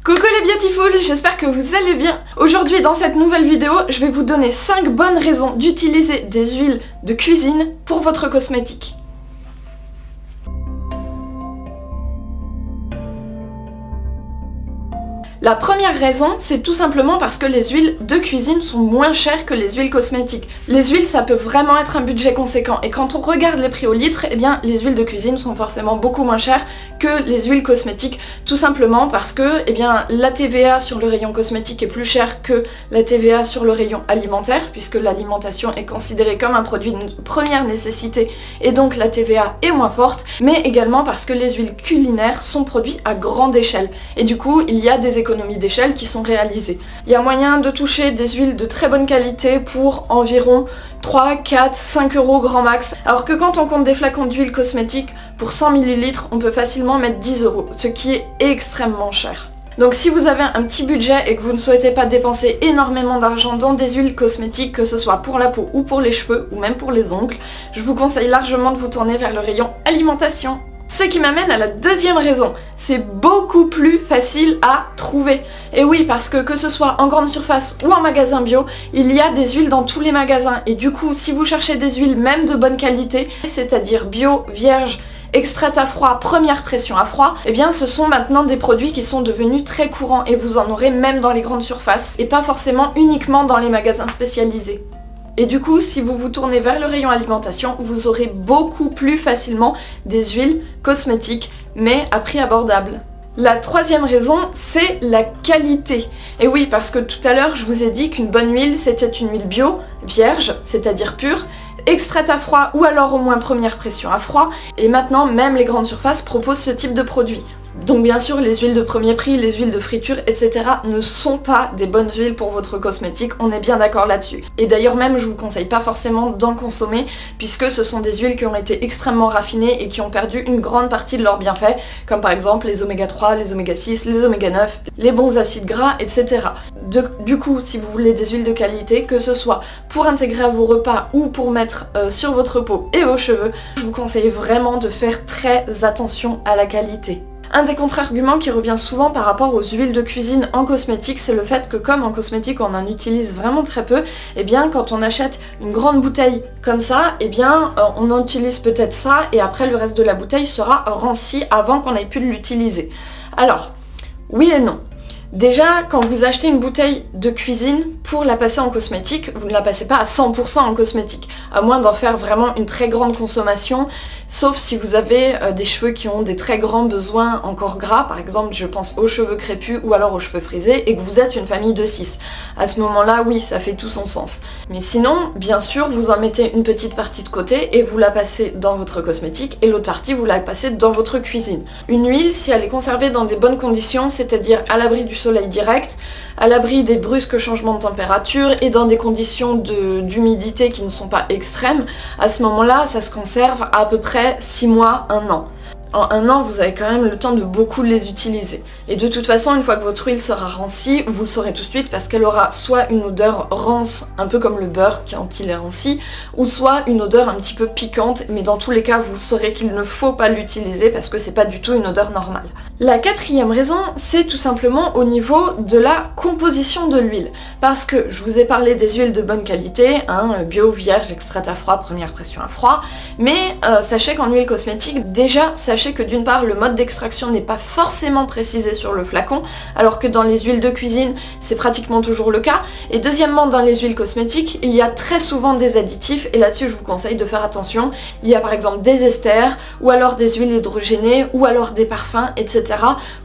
Coucou les beautiful, j'espère que vous allez bien. Aujourd'hui dans cette nouvelle vidéo, je vais vous donner 5 bonnes raisons d'utiliser des huiles de cuisine pour votre cosmétique. La première raison, c'est tout simplement parce que les huiles de cuisine sont moins chères que les huiles cosmétiques. Les huiles, ça peut vraiment être un budget conséquent et quand on regarde les prix au litre, eh bien les huiles de cuisine sont forcément beaucoup moins chères que les huiles cosmétiques, tout simplement parce que eh bien, la TVA sur le rayon cosmétique est plus chère que la TVA sur le rayon alimentaire, puisque l'alimentation est considérée comme un produit de première nécessité et donc la TVA est moins forte, mais également parce que les huiles culinaires sont produites à grande échelle et du coup il y a des économies d'échelle qui sont réalisées. Il y a moyen de toucher des huiles de très bonne qualité pour environ 3, 4, 5 euros grand max, alors que quand on compte des flacons d'huile cosmétique, pour 100 ml, on peut facilement mettre 10 euros, ce qui est extrêmement cher. Donc si vous avez un petit budget et que vous ne souhaitez pas dépenser énormément d'argent dans des huiles cosmétiques, que ce soit pour la peau ou pour les cheveux ou même pour les ongles, je vous conseille largement de vous tourner vers le rayon alimentation. Ce qui m'amène à la deuxième raison, c'est beaucoup plus facile à trouver. Et oui, parce que ce soit en grande surface ou en magasin bio, il y a des huiles dans tous les magasins. Et du coup, si vous cherchez des huiles même de bonne qualité, c'est-à-dire bio, vierge, extraite à froid, première pression à froid, eh bien ce sont maintenant des produits qui sont devenus très courants et vous en aurez même dans les grandes surfaces et pas forcément uniquement dans les magasins spécialisés. Et du coup, si vous vous tournez vers le rayon alimentation, vous aurez beaucoup plus facilement des huiles cosmétiques, mais à prix abordable. La troisième raison, c'est la qualité. Et oui, parce que tout à l'heure, je vous ai dit qu'une bonne huile, c'était une huile bio, vierge, c'est-à-dire pure, extraite à froid ou alors au moins première pression à froid. Et maintenant, même les grandes surfaces proposent ce type de produit. Donc bien sûr, les huiles de premier prix, les huiles de friture, etc. ne sont pas des bonnes huiles pour votre cosmétique, on est bien d'accord là-dessus. Et d'ailleurs même, je vous conseille pas forcément d'en consommer, puisque ce sont des huiles qui ont été extrêmement raffinées et qui ont perdu une grande partie de leurs bienfaits, comme par exemple les oméga 3, les oméga 6, les oméga 9, les bons acides gras, etc. Du coup, si vous voulez des huiles de qualité, que ce soit pour intégrer à vos repas ou pour mettre sur votre peau et vos cheveux, je vous conseille vraiment de faire très attention à la qualité. Un des contre-arguments qui revient souvent par rapport aux huiles de cuisine en cosmétique, c'est le fait que comme en cosmétique on en utilise vraiment très peu, et bien quand on achète une grande bouteille comme ça, et bien on en utilise peut-être ça et après le reste de la bouteille sera ranci avant qu'on ait pu l'utiliser. Alors, oui et non. Déjà, quand vous achetez une bouteille de cuisine pour la passer en cosmétique, vous ne la passez pas à 100% en cosmétique, à moins d'en faire vraiment une très grande consommation, sauf si vous avez des cheveux qui ont des très grands besoins en corps gras, par exemple je pense aux cheveux crépus ou alors aux cheveux frisés, et que vous êtes une famille de 6. À ce moment-là, oui, ça fait tout son sens. Mais sinon, bien sûr, vous en mettez une petite partie de côté et vous la passez dans votre cosmétique, et l'autre partie, vous la passez dans votre cuisine. Une huile, si elle est conservée dans des bonnes conditions, c'est-à-dire à l'abri du soleil direct, à l'abri des brusques changements de température et dans des conditions d'humidité qui ne sont pas extrêmes, à ce moment-là, ça se conserve à peu près 6 mois, 1 an. En 1 an, vous avez quand même le temps de beaucoup les utiliser. Et de toute façon, une fois que votre huile sera rancie, vous le saurez tout de suite parce qu'elle aura soit une odeur rance, un peu comme le beurre quand il est ranci, ou soit une odeur un petit peu piquante, mais dans tous les cas, vous saurez qu'il ne faut pas l'utiliser parce que c'est pas du tout une odeur normale. La quatrième raison, c'est tout simplement au niveau de la composition de l'huile. Parce que je vous ai parlé des huiles de bonne qualité, bio, vierge, extraite à froid, première pression à froid, mais sachez qu'en huile cosmétique, déjà, sachez que d'une part le mode d'extraction n'est pas forcément précisé sur le flacon, alors que dans les huiles de cuisine c'est pratiquement toujours le cas, et deuxièmement dans les huiles cosmétiques il y a très souvent des additifs et là-dessus je vous conseille de faire attention. Il y a par exemple des esters ou alors des huiles hydrogénées ou alors des parfums, etc.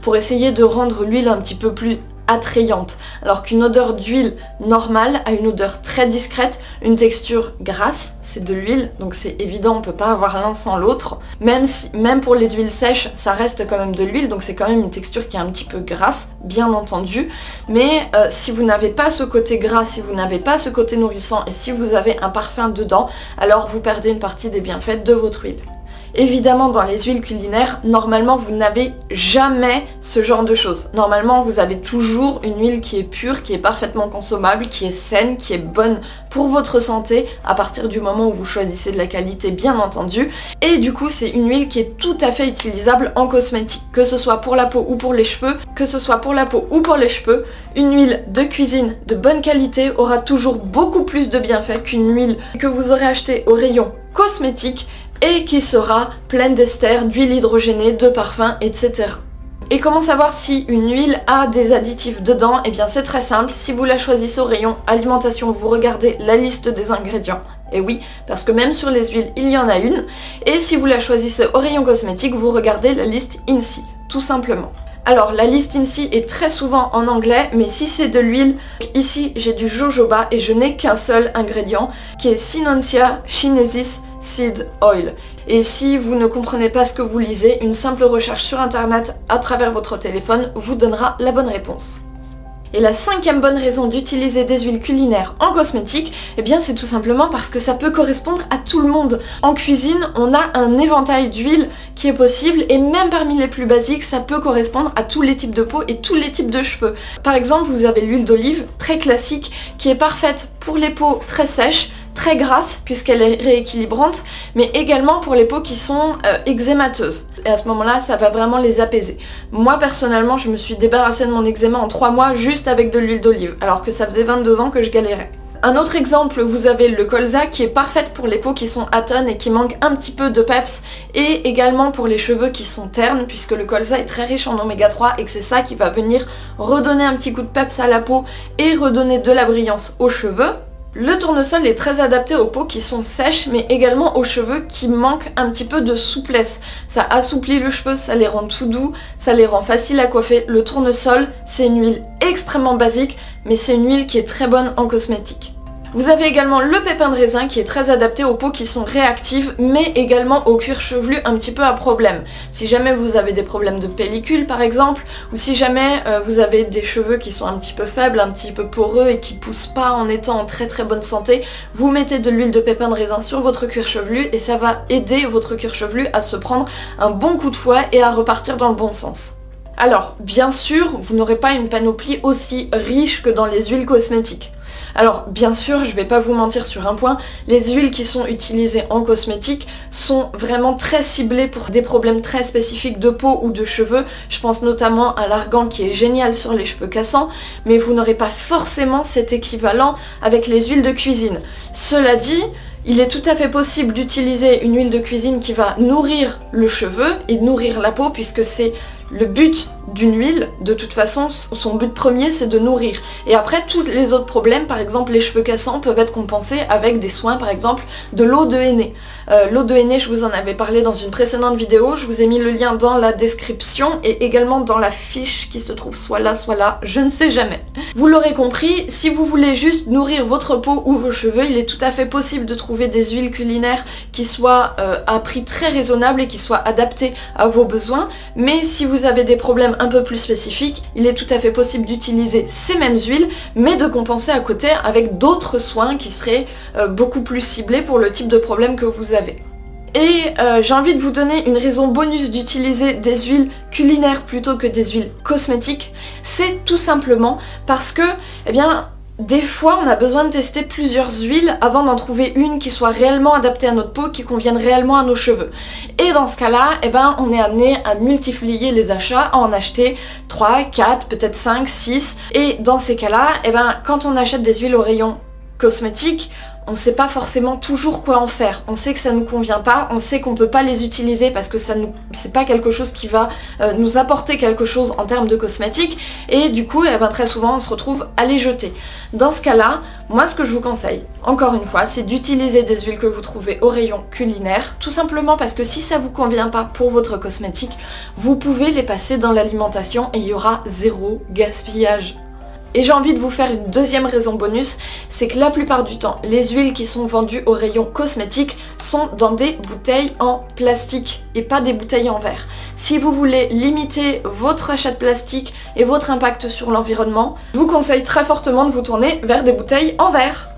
pour essayer de rendre l'huile un petit peu plus attrayante, alors qu'une odeur d'huile normale a une odeur très discrète, une texture grasse, c'est de l'huile, donc c'est évident, on peut pas avoir l'un sans l'autre, même pour les huiles sèches, ça reste quand même de l'huile, donc c'est quand même une texture qui est un petit peu grasse, bien entendu, mais si vous n'avez pas ce côté gras, si vous n'avez pas ce côté nourrissant, et si vous avez un parfum dedans, alors vous perdez une partie des bienfaits de votre huile. Évidemment, dans les huiles culinaires, normalement vous n'avez jamais ce genre de choses. Normalement vous avez toujours une huile qui est pure, qui est parfaitement consommable, qui est saine, qui est bonne pour votre santé à partir du moment où vous choisissez de la qualité bien entendu. Et du coup c'est une huile qui est tout à fait utilisable en cosmétique, que ce soit pour la peau ou pour les cheveux, une huile de cuisine de bonne qualité aura toujours beaucoup plus de bienfaits qu'une huile que vous aurez achetée au rayon cosmétique et qui sera pleine d'ester, d'huile hydrogénée, de parfums, etc. Et comment savoir si une huile a des additifs dedans? Eh bien c'est très simple, si vous la choisissez au rayon alimentation, vous regardez la liste des ingrédients. Et oui, parce que même sur les huiles, il y en a une. Et si vous la choisissez au rayon cosmétique, vous regardez la liste INSI, tout simplement. Alors la liste INSI est très souvent en anglais, mais si c'est de l'huile, ici j'ai du jojoba et je n'ai qu'un seul ingrédient qui est Cynontia chinensis Seed Oil. Et si vous ne comprenez pas ce que vous lisez, une simple recherche sur internet à travers votre téléphone vous donnera la bonne réponse. Et la cinquième bonne raison d'utiliser des huiles culinaires en cosmétique, eh bien c'est tout simplement parce que ça peut correspondre à tout le monde. En cuisine, on a un éventail d'huiles qui est possible et même parmi les plus basiques, ça peut correspondre à tous les types de peau et tous les types de cheveux. Par exemple, vous avez l'huile d'olive, très classique, qui est parfaite pour les peaux très sèches, très grasse puisqu'elle est rééquilibrante, mais également pour les peaux qui sont eczémateuses. Et à ce moment-là, ça va vraiment les apaiser. Moi personnellement, je me suis débarrassée de mon eczéma en 3 mois juste avec de l'huile d'olive, alors que ça faisait 22 ans que je galérais. Un autre exemple, vous avez le colza qui est parfaite pour les peaux qui sont atones et qui manquent un petit peu de peps, et également pour les cheveux qui sont ternes, puisque le colza est très riche en oméga 3 et que c'est ça qui va venir redonner un petit coup de peps à la peau et redonner de la brillance aux cheveux. Le tournesol est très adapté aux peaux qui sont sèches, mais également aux cheveux qui manquent un petit peu de souplesse. Ça assouplit le cheveu, ça les rend tout doux, ça les rend faciles à coiffer. Le tournesol, c'est une huile extrêmement basique, mais c'est une huile qui est très bonne en cosmétique. Vous avez également le pépin de raisin qui est très adapté aux peaux qui sont réactives, mais également au cuir chevelu un petit peu à problème. Si jamais vous avez des problèmes de pellicule par exemple, ou si jamais vous avez des cheveux qui sont un petit peu faibles, un petit peu poreux et qui poussent pas en étant en très bonne santé, vous mettez de l'huile de pépin de raisin sur votre cuir chevelu et ça va aider votre cuir chevelu à se prendre un bon coup de fouet et à repartir dans le bon sens. Alors, bien sûr, vous n'aurez pas une panoplie aussi riche que dans les huiles cosmétiques. Alors bien sûr, je vais pas vous mentir sur un point, les huiles qui sont utilisées en cosmétique sont vraiment très ciblées pour des problèmes très spécifiques de peau ou de cheveux. Je pense notamment à l'argan qui est génial sur les cheveux cassants, mais vous n'aurez pas forcément cet équivalent avec les huiles de cuisine. Cela dit, il est tout à fait possible d'utiliser une huile de cuisine qui va nourrir le cheveu et nourrir la peau, puisque c'est le but d'une huile. De toute façon, son but premier c'est de nourrir. Et après, tous les autres problèmes, par exemple les cheveux cassants, peuvent être compensés avec des soins, par exemple de l'eau de henné. L'eau de henné, je vous en avais parlé dans une précédente vidéo, je vous ai mis le lien dans la description et également dans la fiche qui se trouve soit là, je ne sais jamais. Vous l'aurez compris, si vous voulez juste nourrir votre peau ou vos cheveux, il est tout à fait possible de trouver des huiles culinaires qui soient à prix très raisonnable et qui soient adaptées à vos besoins. Mais si vous avez des problèmes un peu plus spécifiques, il est tout à fait possible d'utiliser ces mêmes huiles, mais de compenser à côté avec d'autres soins qui seraient beaucoup plus ciblés pour le type de problème que vous avez. Et j'ai envie de vous donner une raison bonus d'utiliser des huiles culinaires plutôt que des huiles cosmétiques. C'est tout simplement parce que, eh bien, des fois on a besoin de tester plusieurs huiles avant d'en trouver une qui soit réellement adaptée à notre peau, qui convienne réellement à nos cheveux. Et dans ce cas-là, eh ben, on est amené à multiplier les achats, à en acheter 3, 4, peut-être 5, 6. Et dans ces cas-là, eh ben, quand on achète des huiles au rayon cosmétique, on ne sait pas forcément toujours quoi en faire. On sait que ça ne nous convient pas, on sait qu'on ne peut pas les utiliser parce que c'est pas quelque chose qui va nous apporter quelque chose en termes de cosmétique, et du coup eh ben, très souvent on se retrouve à les jeter. Dans ce cas-là, moi ce que je vous conseille, encore une fois, c'est d'utiliser des huiles que vous trouvez au rayon culinaire, tout simplement parce que si ça vous convient pas pour votre cosmétique, vous pouvez les passer dans l'alimentation et il y aura zéro gaspillage. Et j'ai envie de vous faire une deuxième raison bonus, c'est que la plupart du temps, les huiles qui sont vendues au rayon cosmétique sont dans des bouteilles en plastique et pas des bouteilles en verre. Si vous voulez limiter votre achat de plastique et votre impact sur l'environnement, je vous conseille très fortement de vous tourner vers des bouteilles en verre.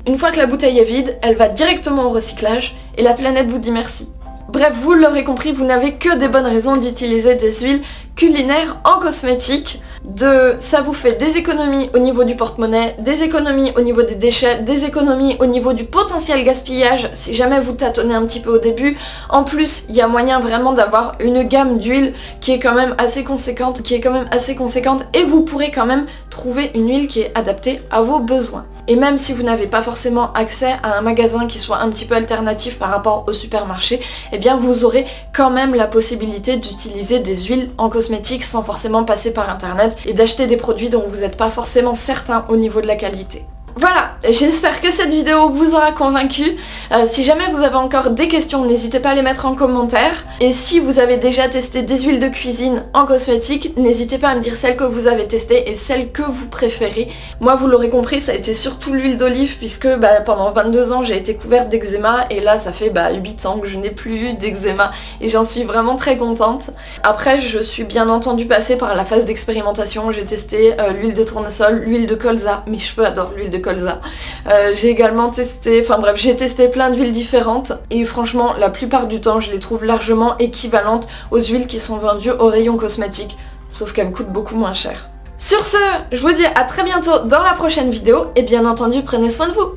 Une fois que la bouteille est vide, elle va directement au recyclage et la planète vous dit merci. Bref, vous l'aurez compris, vous n'avez que des bonnes raisons d'utiliser des huiles culinaires en cosmétique. Ça vous fait des économies au niveau du porte-monnaie, des économies au niveau des déchets, des économies au niveau du potentiel gaspillage si jamais vous tâtonnez un petit peu au début. En plus, il y a moyen vraiment d'avoir une gamme d'huiles qui est quand même assez conséquente, et vous pourrez quand même trouver une huile qui est adaptée à vos besoins. Et même si vous n'avez pas forcément accès à un magasin qui soit un petit peu alternatif par rapport au supermarché, eh bien vous aurez quand même la possibilité d'utiliser des huiles en cosmétique sans forcément passer par internet et d'acheter des produits dont vous n'êtes pas forcément certain au niveau de la qualité. Voilà, j'espère que cette vidéo vous aura convaincu. Si jamais vous avez encore des questions, n'hésitez pas à les mettre en commentaire. Et si vous avez déjà testé des huiles de cuisine en cosmétique, n'hésitez pas à me dire celles que vous avez testées et celles que vous préférez. Moi, vous l'aurez compris, ça a été surtout l'huile d'olive puisque pendant 22 ans j'ai été couverte d'eczéma et là ça fait 8 ans que je n'ai plus eu d'eczéma et j'en suis vraiment très contente. Après, je suis bien entendu passée par la phase d'expérimentation. J'ai testé l'huile de tournesol, l'huile de colza, mes cheveux adorent l'huile de colza. J'ai également testé, j'ai testé plein d'huiles différentes et franchement la plupart du temps je les trouve largement équivalentes aux huiles qui sont vendues au rayon cosmétique, sauf qu'elles me coûtent beaucoup moins cher. Sur ce, je vous dis à très bientôt dans la prochaine vidéo et bien entendu prenez soin de vous.